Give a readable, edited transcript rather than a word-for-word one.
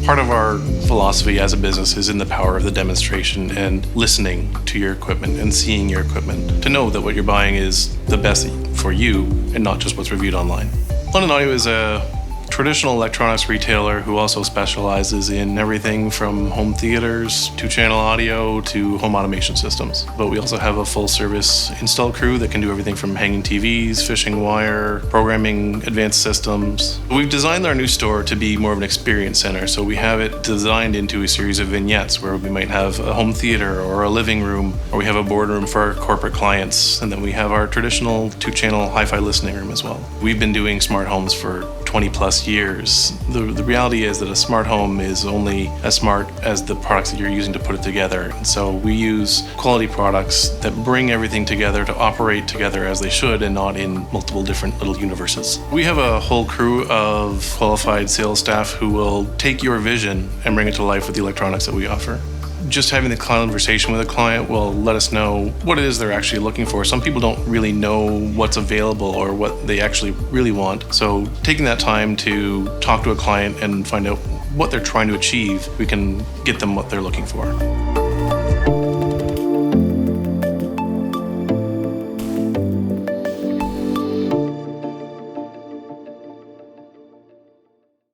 Part of our philosophy as a business is in the power of the demonstration and listening to your equipment and seeing your equipment to know that what you're buying is the best for you and not just what's reviewed online. London Audio is a traditional electronics retailer who also specializes in everything from home theaters to channel audio to home automation systems. But we also have a full service install crew that can do everything from hanging TVs, fishing wire, programming advanced systems. We've designed our new store to be more of an experience center, so we have it designed into a series of vignettes where we might have a home theater or a living room, or we have a boardroom for our corporate clients, and then we have our traditional 2-channel hi-fi listening room as well. We've been doing smart homes for 20 plus years. The reality is that a smart home is only as smart as the products that you're using to put it together. And so we use quality products that bring everything together to operate together as they should and not in multiple different little universes. We have a whole crew of qualified sales staff who will take your vision and bring it to life with the electronics that we offer. Just having the conversation with a client will let us know what it is they're actually looking for. Some people don't really know what's available or what they actually really want. So taking that time to talk to a client and find out what they're trying to achieve, we can get them what they're looking for.